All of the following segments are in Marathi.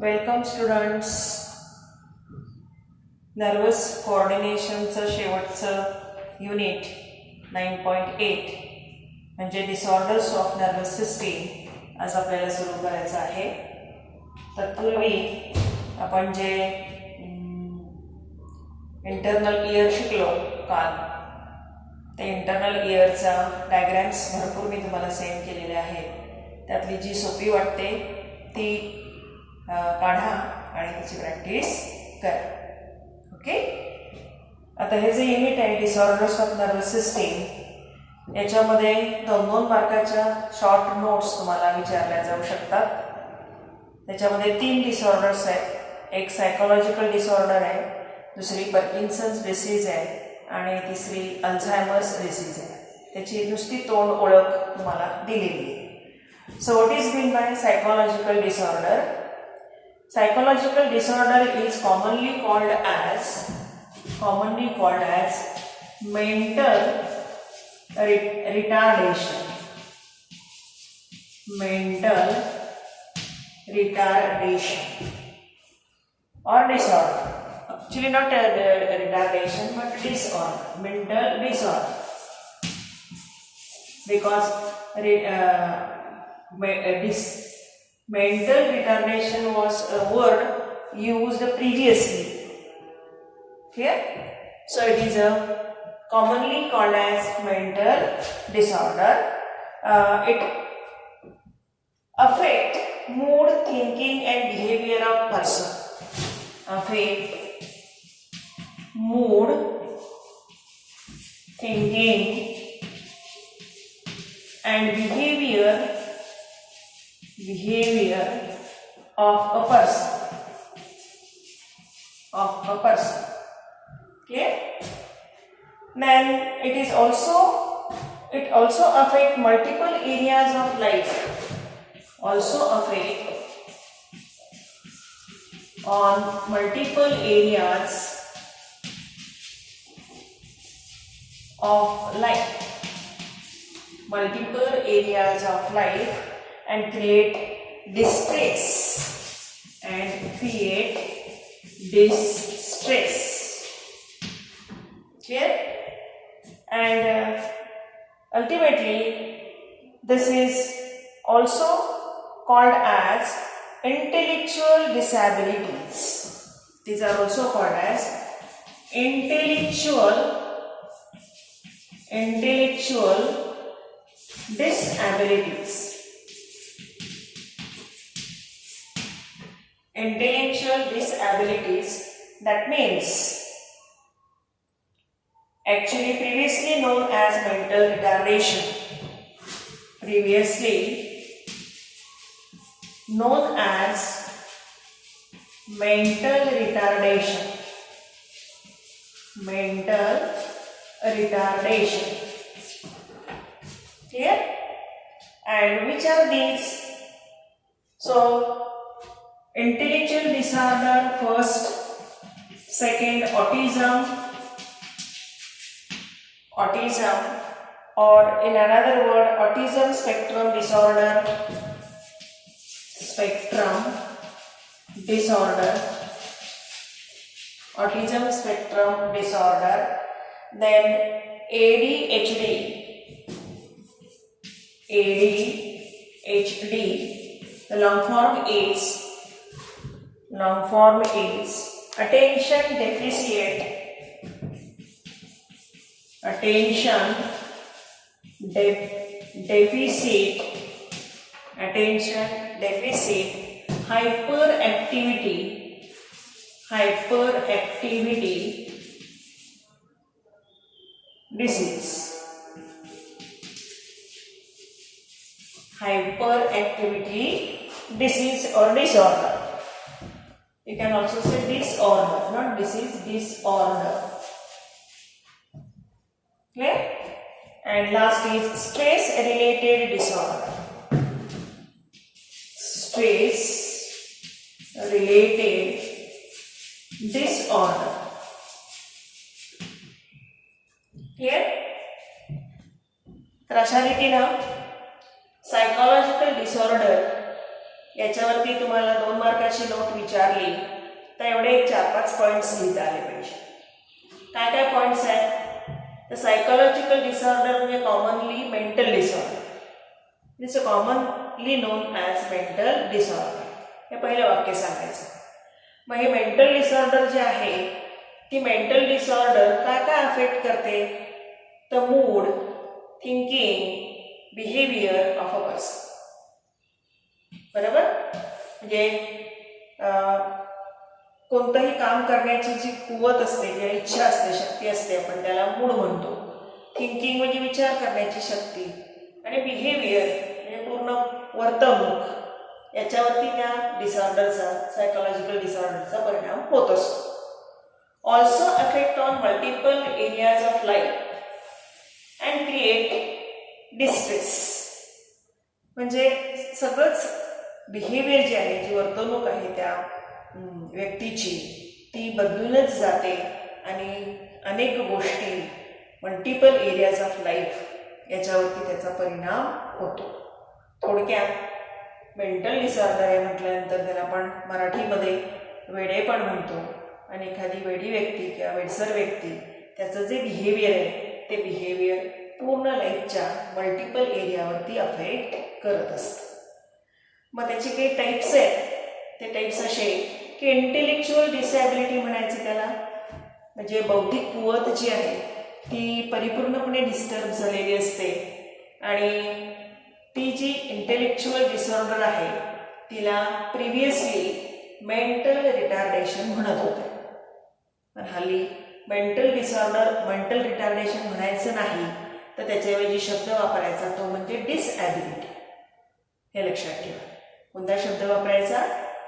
Welcome students. नर्वस कोऑर्डिनेशनचं शेवटचं युनिट 9.8 म्हणजे डिसऑर्डर्स ऑफ नर्वस सिस्टीम आज आपल्याला सुरू करायचं आहे. तत्पूर्वी आपण जे इंटरनल इयर शिकलो काल, ते इंटरनल इयरचा डायग्रॅम्स भरपूर मी तुम्हाला सेंड केलेले आहेत. त्यातली जी सोपी वाटते ती काढा आणि त्याची प्रॅक्टिस करा. ओके. आता हे जे युनिट आहे डिसऑर्डर्स ऑफ नर्वस सिस्टीम, याच्यामध्ये 2-2 मार्काच्या शॉर्ट नोट्स तुम्हाला विचारल्या जाऊ शकतात. त्याच्यामध्ये 3 डिसऑर्डर्स आहेत. एक सायकोलॉजिकल डिसऑर्डर आहे, दुसरी पार्किन्सन्स डिसीज आहे आणि तिसरी अल्झायमर्स डिसीज आहे. त्याची नुसती तोंड ओळख तुम्हाला दिलेली आहे. So what is mean by psychological disorder? Psychological disorder is commonly called as mental retardation. Mental retardation or disorder. Actually not retardation but disorder. Mental disorder. Because mental retardation was a word used previously. Clear? So it is commonly called as mental disorder. It affect mood, thinking and behavior of person. Affect mood, thinking and behavior of a person. Clear? Then it also affect multiple areas of life. Also affect on multiple areas of life. And create distress. Clear? And ultimately this is also called as intellectual disabilities. These are also called as intellectual disabilities. Intellectual disabilities, that means actually previously known as mental retardation. Clear? And which are these? So intellectual disorder first, second autism or in another word autism spectrum disorder, then ADHD, the long form is attention deficit hyperactivity disease. Hyperactivity disease or disorder. You can also say disorder, not disease, disorder. Clear? And last is stress related disorder. Clear? तर अशा रीतीनं सायकोलॉजिकल डिसऑर्डर याच्यावरती तुम्हाला 2 मार्काची नोट विचारली तर एवढे 4-5 पॉईंट्स लिहिता आले पाहिजे. काय काय पॉईंट्स आहेत तर सायकोलॉजिकल डिसऑर्डर म्हणजे commonly mental disorder, it's commonly non as mental disorder, हे पहिलं वाक्य सांगायचं. मग हे मेंटल डिसऑर्डर जे आहे ती मेंटल डिसऑर्डर काय काय अफेक्ट करते तर mood, thinking, behaviour of a person. बरोबर, म्हणजे कोणतंही काम करण्याची जी कुवत असते किंवा इच्छा असते, शक्ती असते, आपण त्याला मूड म्हणतो. थिंकिंग म्हणजे विचार करण्याची शक्ती, आणि बिहेवियर म्हणजे पूर्ण वर्तणूक, याच्यावरती त्या डिसऑर्डरचा, सायकोलॉजिकल डिसऑर्डरचा परिणाम होत असतो. Also affect on multiple areas of life and create distress. म्हणजे सगळंच बिहेवियर जे आहे, जी वर्तणूक आहे त्या व्यक्तीची, ती बदलूनच जाते आणि अनेक गोष्टी, मल्टिपल एरियाज ऑफ लाईफ याच्यावरती त्याचा परिणाम होतो. थोडक्यात मेंटल डिसऑर्डर आहे म्हटल्यानंतर त्याला आपण मराठीमध्ये वेडेपण म्हणतो, आणि एखादी वेडी व्यक्ती किंवा वेडसर व्यक्ती त्याचं जे बिहेवियर आहे ते बिहेवियर पूर्ण लाईफच्या मल्टिपल एरियावरती अफेक्ट करत असतं. मग त्याचे काही टाईप्स आहेत, ते टाईप्स असे की इंटेलेक्च्युअल डिसॅबिलिटी म्हणायचं त्याला, म्हणजे बौद्धिक कुवत जी आहे ती परिपूर्णपणे डिस्टर्ब झालेली असते, आणि ती जी इंटेलेक्च्युअल डिसऑर्डर आहे तिला प्रिव्हियसली मेंटल रिटार्डेशन म्हणत होते. पण हल्ली मेंटल रिटार्डेशन म्हणायचं नाही, तर त्याच्याऐवजी शब्द वापरायचा तो म्हणजे डिसॲबिलिटी. हे लक्षात ठेवा, कोणता शब्द वापरायचा?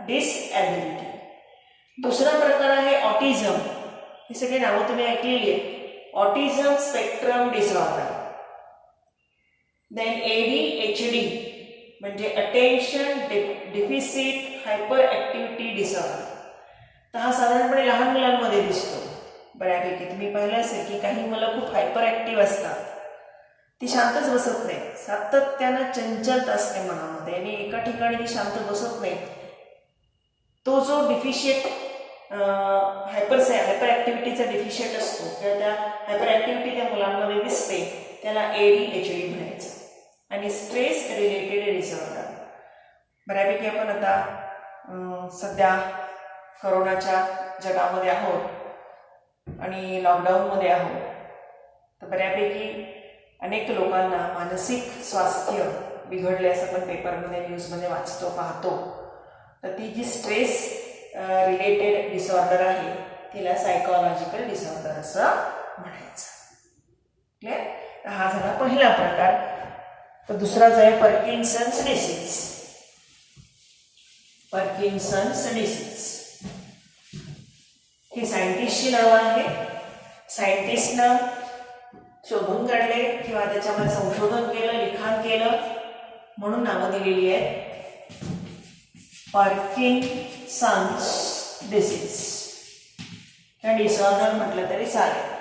डिसॲबिलिटी. दुसरा प्रकार आहे ऑटिझम. हे सगळे नावं तुम्ही ऐकलेली आहेत. Autism spectrum disorder. Then ADHD म्हणजे attention deficit hyper activity disorder. तर हा साधारणपणे लहान मुलांमध्ये दिसतो बऱ्यापैकी. तुम्ही पाहिलं असेल की काही मुलं खूप हायपर ॲक्टिव्ह असतात, ती शांतच बसत नाही, सातत्यानं चंचलता असते मनामध्ये, आणि एका ठिकाणी ती शांत बसत नाही. तो जो डिफिशियंट हायपर ॲक्टिव्हिटीचा डिफिशियंट असतो किंवा त्या हायपर ॲक्टिव्हिटी त्या मुलांमध्ये दिसते, त्याला ADHD म्हणायचं. आणि स्ट्रेस रिलेटेड डिसऑर्डर, बऱ्यापैकी आपण आता सध्या करोनाच्या जगामध्ये आहोत आणि लॉकडाऊनमध्ये आहोत, तर बऱ्यापैकी अनेक लोकांना मानसिक स्वास्थ्य बिघडले असं आपण पेपरमध्ये, न्यूजमध्ये वाचतो, पाहतो. तर ती जी स्ट्रेस रिलेटेड डिसऑर्डर आहे तिला सायकोलॉजिकल डिसऑर्डर असं म्हणायचं. क्लिअर? तर हा झाला पहिला प्रकार. तर दुसरा जो आहे पार्किन्सन्स डिसीज. पार्किन्सन्स डिसीज ही सायंटिस्टची नावं आहे. सायंटिस्टनं शोधून काढले किंवा त्याच्यामध्ये संशोधन केलं, लिखाण केलं, म्हणून नावं दिलेली आहेत. पार्किन्सन्स डिसीज या डिसऑर्डर म्हटलं तरी चालेल.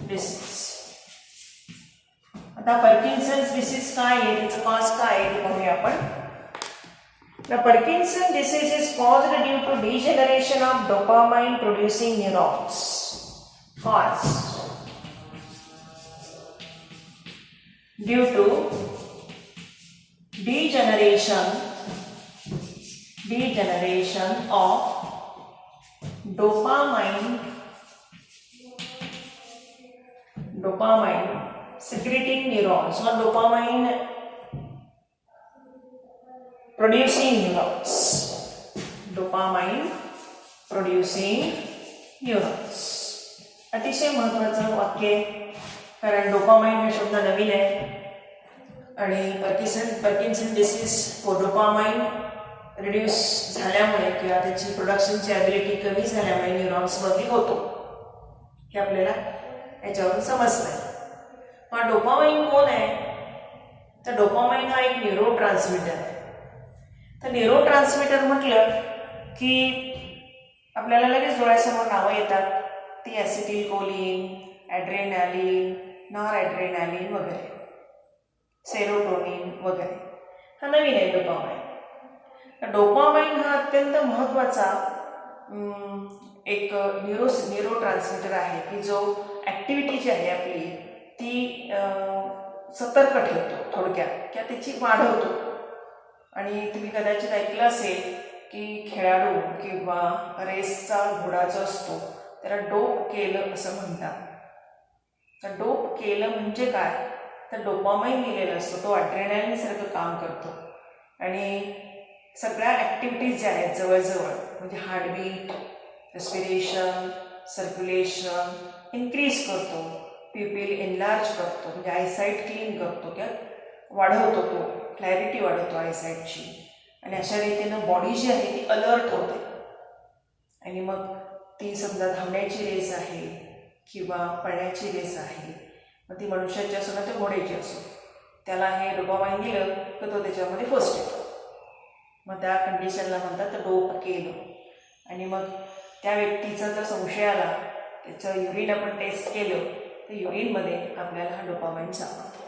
डिसीज. आता पार्किन्सन्स डिसीज काय आहे, त्याचं कॉज काय आहे ते पाहूया आपण. The Parkinson disease is caused due to degeneration of dopamine producing neurons. Caused due to degeneration of dopamine secreting neurons or dopamine producing neurons. Dopamine producing neurons. अतिशय महत्त्वाचं वाक्य, कारण डोपामाइन हा शब्द नवीन आहे आणि पार्किन्सन डिसीज डोपामाइन रिड्यूस झाल्यामुळे किंवा त्याची प्रोडक्शनची ॲबिलिटी कमी झाल्यामुळे न्यूरॉन्समध्ये होतो, हे आपल्याला याच्यावरून समजलं. मग डोपामाइन कोण आहे? तर डोपामाइन हा एक न्यूरो ट्रान्समीटर आहे. तर न्यूरो ट्रान्समीटर म्हटलं की आपल्याला लगेच डोळ्यासमोर नावं येतात, ती acetyl choline, adrenaline, nor adrenaline वगैरे, सेरोटोनिन वगैरे. हा नवीन आहे डोपामाइन. डोपामाइन हा अत्यंत महत्त्वाचा एक न्यूरो ट्रान्समिटर आहे की जो ॲक्टिव्हिटी जी आहे आपली ती सतर्क ठेवतो, थोडक्यात किंवा त्याची वाढवतो. आणि तुम्ही कदाचित ऐकलं असेल की खेळाडू किंवा रेसचा घोडा जो असतो त्याला डोप केलं असं म्हणतात. तर डोप केलं म्हणजे काय, तर डोपामाइन दिलेला असतो, तो ॲड्रेनालिन सारखं काम करतो आणि सगळ्या ॲक्टिव्हिटीज ज्या आहेत जवळजवळ म्हणजे हार्टबीट, रेस्पिरेशन, सर्क्युलेशन इन्क्रीज करतो, प्युपिल एनलार्ज करतो म्हणजे आयसाईट क्लीन करतो किंवा वाढवतो, तो क्लॅरिटी वाढवतो आयसाईटची. आणि अशा रीतीनं बॉडी जी आहे ती अलर्ट होते. आणि मग ती समजा धावण्याची रेस आहे किंवा पळण्याची रेस आहे, मग ती मनुष्याची असो ना तर घोड्याची असो, त्याला हे डोपामाइन दिलं तर तो त्याच्यामध्ये फर्स्ट येतो. मग त्या कंडिशनला म्हणतात तर डोप केलं. आणि मग त्या व्यक्तीचा जर संशय आला, त्याचं युरिन आपण टेस्ट केलं तर युरिनमध्ये आपल्याला हा डोपामाइन सापडतो.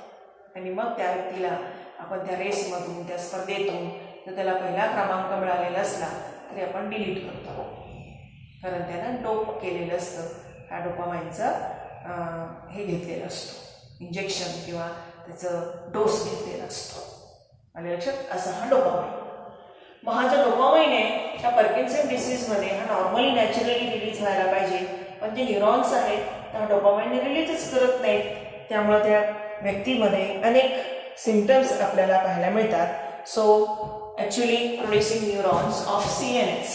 आणि मग त्या व्यक्तीला आपण त्या रेसमधून, त्या स्पर्धेतून जर त्याला पहिला क्रमांक मिळालेला असला तरी आपण डिलीट करतो, कारण त्यानं डोप केलेलं असतं. हा डोपामाइनचा हे घेतलेलं असतो, इंजेक्शन किंवा त्याचं डोस घेतलेला असतो. आणि लक्षात असा हा डोपामाइन. मग हा जो डोपामाइन आहे त्या पार्किन्सन डिसीजमध्ये हा नॉर्मली नॅचरली रिलीज व्हायला पाहिजे, पण जे न्यूरॉन्स आहेत त्या डोपामाइन रिलीजच करत नाहीत. त्यामुळे त्या व्यक्तीमध्ये अनेक सिम्पटम्स आपल्याला पाहायला मिळतात. So actually producing neurons of CNS,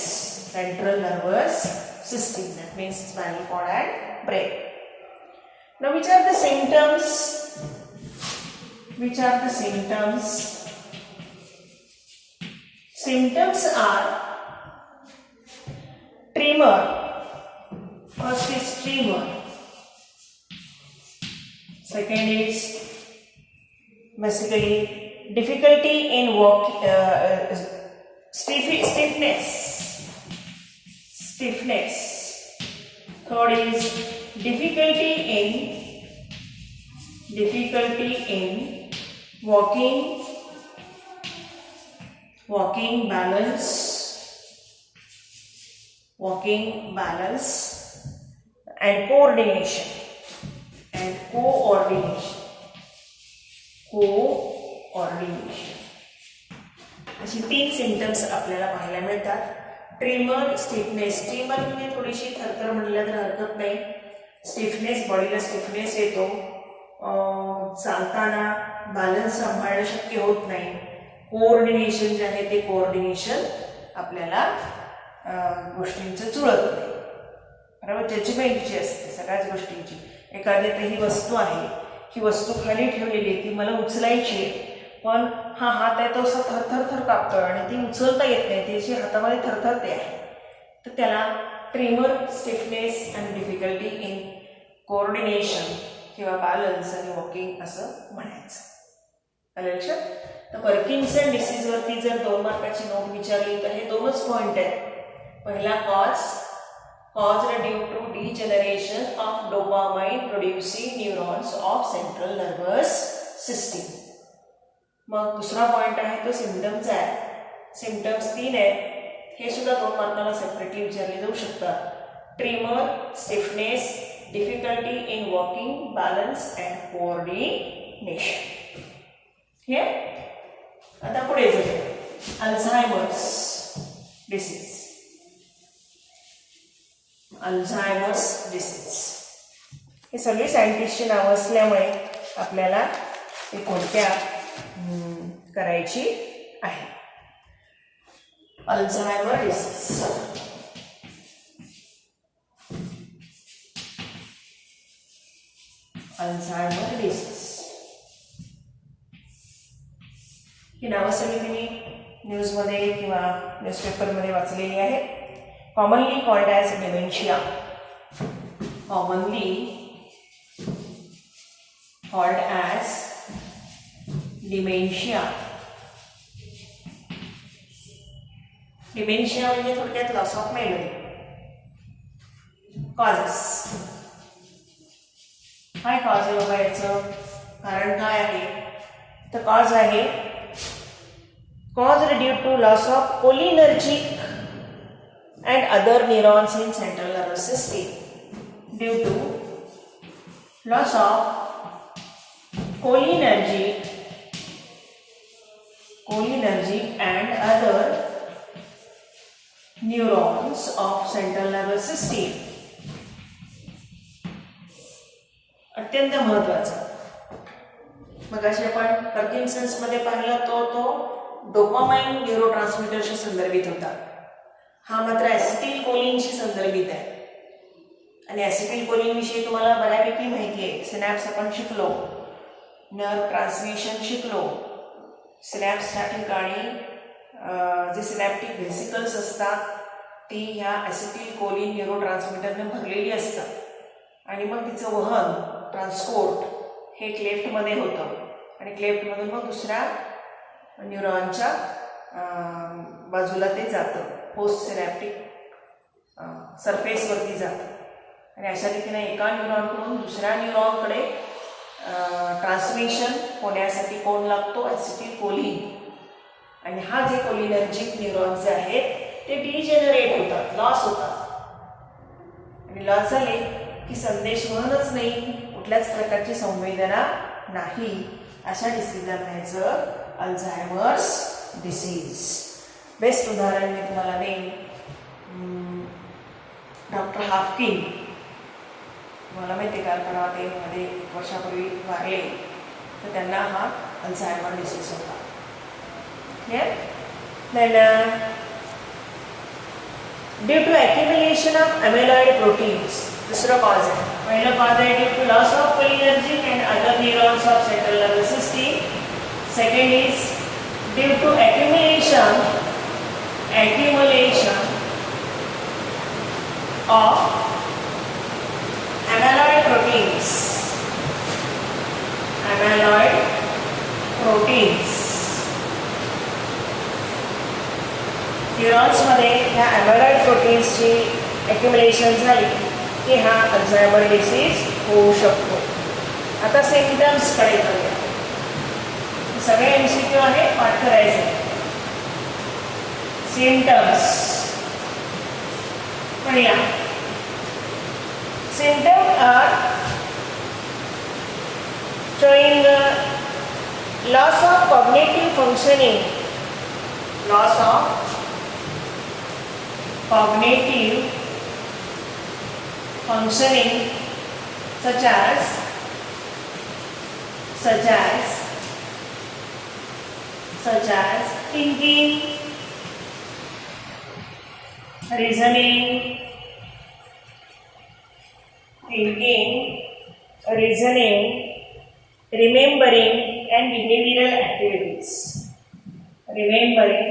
central nervous system, that means spinal cord and brain. Now which are the symptoms? Which are the symptoms? Symptoms are tremor. First is tremor. Second is basically difficulty in stiffness. Third is difficulty in walking balance and coordination. अशी 3 सिम्पटम्स आपल्याला पाहायला मिळतात. Tremor, stiffness. ट्रेमर म्हणजे थोडीशी थरथर म्हणलं तर हरकत नाही. स्टिफनेस, बॉडीला स्टिफनेस येतो, चालताना बॅलन्स सांभाळणं शक्य होत नाही. कोऑर्डिनेशन जे आहे ते कोऑर्डिनेशन आपल्याला गोष्टींचं जुळत नाही. बरोबर, जजमेंट जी असते सगळ्याच गोष्टींची. एखाद्या ही वस्तू आहे, ही वस्तू खाली ठेवलेली आहे, ती मला उचलायची आहे, पण हा हात आहे तो असा थरथर कापतोय आणि ती उचलता येत नाही, त्याची हातामध्ये थरथरते आहे, तर त्याला tremor, stiffness and difficulty in coordination किंवा बॅलन्स आणि वॉकिंग असं म्हणायचं. आलं लक्षात? तर पार्किन्सन डिसीजवरती जर 2 मार्काची नोट विचारली तर हे 2च पॉईंट आहेत. पहिला caused due to degeneration of dopamine producing neurons of central nervous system. मग दुसरा पॉइंट आहे तो सिम्पटम्सचा आहे. सिम्पटम्स 3 आहेत, हे सुद्धा 2 मार्काला सेपरेटली विचारले जाऊ शकतात. Tremor, stiffness, difficulty in walking, balance and coordination. हे आता पुढे जाऊया. Alzheimer's disease. अल्झायमर्स डिसीज हे सगळी सायंटिस्टची नावं असल्यामुळे आपल्याला ते कोणत्या करायची आहे. Alzheimer disease. अल्झायमर डिसीज ही नावं सगळी तुम्ही न्यूजमध्ये किंवा न्यूजपेपरमध्ये वाचलेली आहेत. Commonly called as dementia. Commonly called as dementia. Dementia म्हणजे थोडक्यात लॉस ऑफ मेमरी. कॉजेस. काय कॉज आहे बाबा याचं? कारण काय आहे? तर कॉज आहे caused due to loss of cholinergic and other neurons in central nervous system. Due to loss of cholinergic and other neurons of central nervous system. अत्यंत महत्वाचा. मगाशी आपण पार्किन्सन्स मध्ये पाहिला तो डोपामाइन न्यूरोट्रान्समीटरशी संदर्भित होता. हा मात्र ॲसिटिल कोलिनशी संदर्भित आहे. आणि ॲसिटिल कोलिन विषयी तुम्हाला बऱ्यापैकी माहिती आहे. सिनॅप्स आपण शिकलो, नर्व ट्रान्समिशन शिकलो. सिनॅप्सच्या ठिकाणी जे सिनॅप्टिक व्हेसिकल्स असतात ती ह्या ॲसिटिल कोलिन न्यूरोट्रान्समीटरने भरलेली असतात आणि मग तिचं वहन ट्रान्सपोर्ट हे क्लेफ्टमध्ये होतं आणि क्लेफ्टमधून मग दुसऱ्या न्यूरॉनच्या बाजूला ते जातं, पोस्ट सिनॅप्टिक सरफेसवरती जातं आणि अशा रीतीने एका न्यूरॉनकडून दुसऱ्या न्यूरॉनकडे ट्रान्समिशन होण्यासाठी कोण लागतो? Acetyl choline. आणि हा जे कोलिनर्जिक न्यूरॉन्स जे आहेत ते डिजेनरेट होतात, लॉस होतात आणि लॉस झाले की संदेश वहनच नाही, कुठल्याच प्रकारची संवेदना नाही. अशा डिसीजला म्हणायचं अल्झायमर्स डिसीज. बेस्ट उदाहरण मी तुम्हाला देईन, डॉक्टर हाफकिन. मला माहिती आहे का, परवा ते मध्ये 1 वर्षापूर्वी वारले, तर त्यांना हा अल्झायमर डिसीज होता. Clear? Then due to accumulation of amyloid proteins, दुसरं कॉज आहे. पहिलं कॉज आहे due to loss of cholinergic and other neurons of central nervous system. Second is due to accumulation of amyloid proteins. न्यूरॉन्समध्ये ह्या अॅमिलॉइड प्रोटीन्सची ॲक्युम्युलेशन झाली की हा अल्झायमर डिसीज होऊ शकतो. आता सिम्पटम्सकडे करूया. सगळे MCQ आहे, पाठ करायचे. सिम्पटम्स पहिला, symptoms are showing loss of cognitive functioning, such as thinking, reasoning, remembering and behavioral activities. Remembering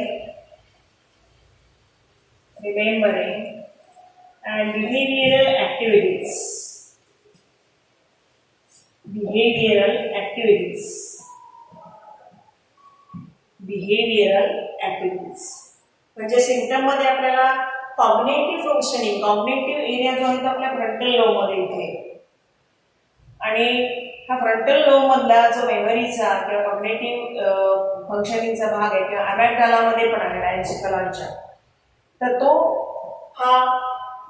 and behavioral activities. म्हणजे सिम्पटम मध्ये आपल्याला कॉग्निटिव्ह फंक्शनिंग, कॉग्निटिव्ह एरिया जो आहे तो आपल्या फ्रंटल लोबमध्ये इथे, आणि हा फ्रंटल लोब मधला जो मेमरीचा किंवा कॉग्निटिव्ह फंक्शनिंगचा भाग आहे किंवा अमॅग्डालामध्ये पण आहे एन्सेफॅलॉनच्या, तर तो हा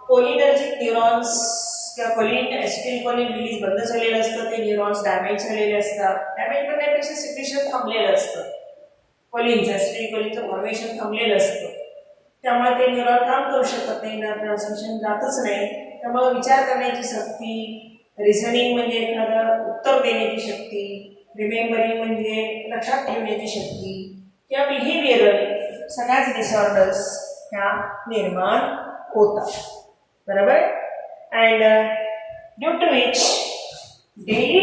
कोलिनर्जिक न्यूरॉन्स किंवा ॲसिटिल कोलिन रिलीज बंद झालेलं असतं, ते न्यूरॉन्स डॅमेज झालेले असतात. डॅमेज करण्यापेक्षा सिक्रेशन थांबलेलं असतं, कोलिनचं ॲसिटिल कोलिनचं फॉर्मेशन थांबलेलं असतं. त्यामुळे ते न्यूरॉन काम करू शकत नाही, ट्रान्समिशन जातच नाही. त्यामुळे विचार करण्याची शक्ती, रिझनिंग म्हणजे एखादं उत्तर देण्याची शक्ती, रिमेंबरिंग म्हणजे लक्षात ठेवण्याची शक्ती, किंवा बिहेवियरल सगळ्याच डिसऑर्डर्स ह्या निर्माण होतात. बरोबर. And due to which daily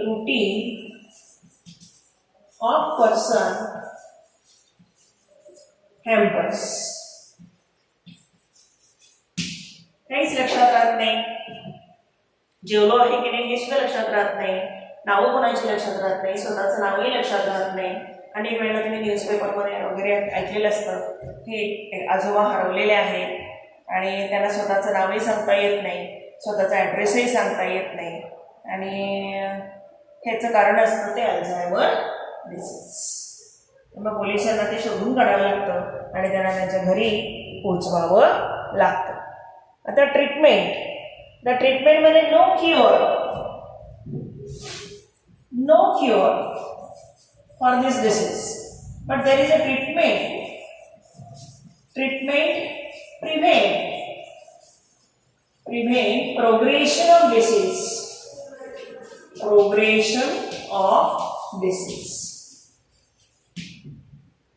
routine of person hampers. काहीच लक्षात राहत नाही, जेवलो आहे की नाही हे सुद्धा लक्षात राहत नाही, नावं कोणाची लक्षात राहत नाही, स्वतःचं नावही लक्षात राहत नाही. अनेक वेळेला तुम्ही न्यूजपेपरमध्ये वगैरे ऐकलेलं असतं की आजोबा हरवलेले आहेत आणि त्यांना स्वतःचं नावही सांगता येत नाही, स्वतःचा ॲड्रेसही सांगता येत नाही, आणि ह्याचं कारण असतं ते अल्झायमर डिसीज. मग पोलिसांना ते शोधून काढावं लागतं आणि त्यांना त्यांच्या घरी पोहोचवावं लागतं. आता ट्रीटमेंटमध्ये no cure for this disease, but there is a treatment prevent progression of disease.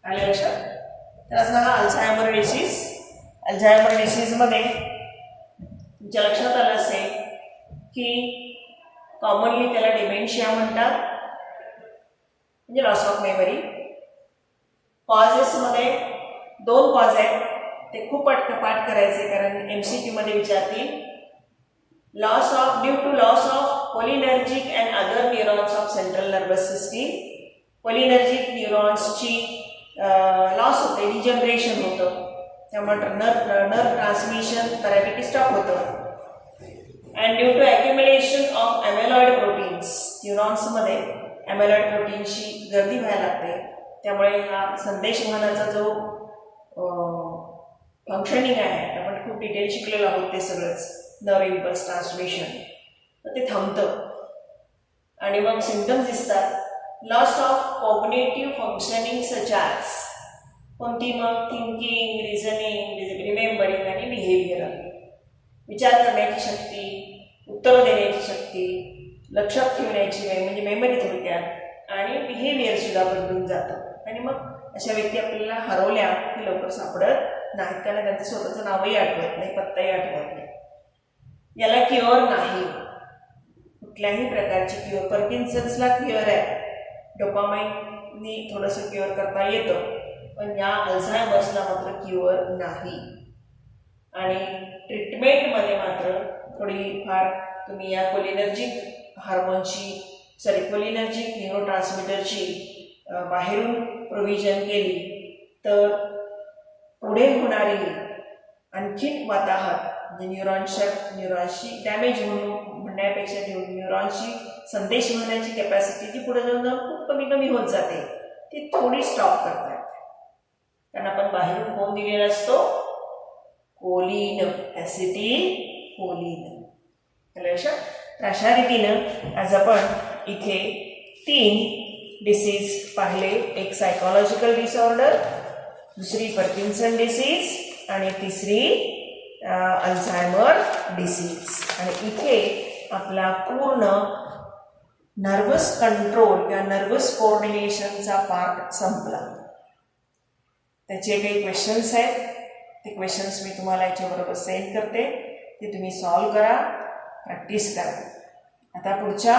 आलं लक्षात? तर असं हा अल्झायमर डिसीज मध्ये तुमच्या लक्षात आलं असेल की कॉमनली त्याला डिमेन्शिया म्हणतात, म्हणजे लॉस ऑफ मेमरी. कॉजेसमध्ये 2 कॉज आहेत, ते खूप पाठ करायचे कारण MCQ मध्ये विचारतील. Due to loss of cholinergic and other neurons of central nervous system. Cholinergic न्यूरॉन्सची लॉस होते, डिजनरेशन होतं, त्यामुळे नर्व ट्रान्समिशन बऱ्यापैकी स्टॉप होतं. And due to accumulation of amyloid proteins, न्यूरॉन्समध्ये ॲमेलॉइड प्रोटीन्सची गर्दी व्हायला लागते, त्यामुळे हा संदेशवहनाचा जो फंक्शनिंग आहे, आपण खूप डिटेल शिकलेलो आहोत ते सगळंच, नर्व इम्पल्स ट्रान्समिशन, तर ते थांबतं आणि मग सिम्पटम्स दिसतात. Loss of cognitive functioning such as, कोणती मग थिंकिंग, रिझनिंग, रिमेंबरिंग आणि बिहेवियर, विचार करण्याची शक्ती, उत्तरं देण्याची शक्ती, लक्षात ठेवण्याची म्हणजे मेमरी थोडक्यात, आणि बिहेवियर सुद्धा बदलून जातं. आणि मग अशा व्यक्ती आपल्याला हरवल्या की लवकर सापडत नाहीत, कारण त्यांचं स्वतःचं नावही आठवत नाही, पत्ताही आठवत नाही. याला क्युअर नाही, कुठल्याही प्रकारची क्युअर. पार्किन्सन्सला क्युअर आहे, डोपामाइननी थोडंसं क्युअर करता येतं, पण या अल्झायमर्सला मात्र क्युअर नाही. आणि ट्रीटमेंटमध्ये मात्र थोडीफार तुम्ही या कोलिनर्जिक न्यूरोट्रान्समिटरची बाहेरून प्रोव्हिजन केली तर पुढे होणारी आणखीन वाताहत, म्हणजे न्यूरॉन्सची डॅमेज म्हणण्यापेक्षा न्यूरॉन्सची संदेश म्हणण्याची कॅपॅसिटी जी पुढे जाऊन खूप कमी होत जाते, ती थोडी स्टॉप करता येते. कारण आपण बाहेरून कोण दिलेला असतो, कोलिन, ॲसिटिल्कोलिन. तर अशा रीतीनं आज आपण इथे 3 डिसीज पाहिले. एक सायकोलॉजिकल डिसऑर्डर, दुसरी पार्किन्सन डिसीज आणि तिसरी अल्झायमर डिसीज. आणि इथे आपला पूर्ण नर्वस कंट्रोल किंवा नर्वस कोऑर्डिनेशनचा पार्ट संपला. त्याचे काही क्वेश्चन्स आहेत, ते क्वेश्चन्स मी तुम्हाला याच्याबरोबर सेंड करते, ते तुम्ही सॉल्व करा, प्रॅक्टिस करा. आता पुढच्या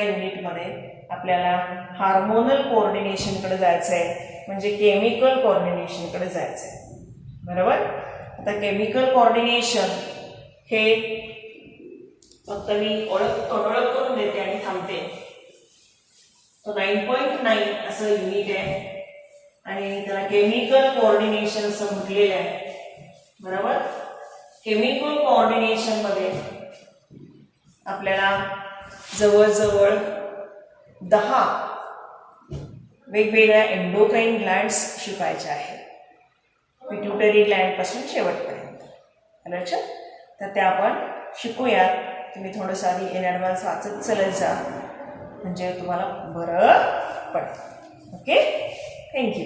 युनिटमध्ये आपल्याला हार्मोनल कोऑर्डिनेशनकडे जायचं आहे, म्हणजे केमिकल कोऑर्डिनेशनकडे जायचं आहे. बरोबर? आता केमिकल कोऑर्डिनेशन हे फक्त मी ओळख करून देते आणि थांबते. तो 9.9 असं युनिट आहे आणि त्याला केमिकल कोऑर्डिनेशन असं म्हटलेलं आहे. बरोबर? केमिकल कोऑर्डिनेशनमध्ये आपल्याला जवळजवळ 10 वेगवेगळ्या एंडोक्राइन ग्लँड्स शिकायच्या आहेत, पिट्युटरी ग्लँडपासून शेवटपर्यंत. लक्षात? तर त्या आपण शिकूयात. तुम्ही थोडंसं आधी इन ॲडव्हान्स वाचत चालत जा, म्हणजे तुम्हाला बरं पडेल. Okay, thank you.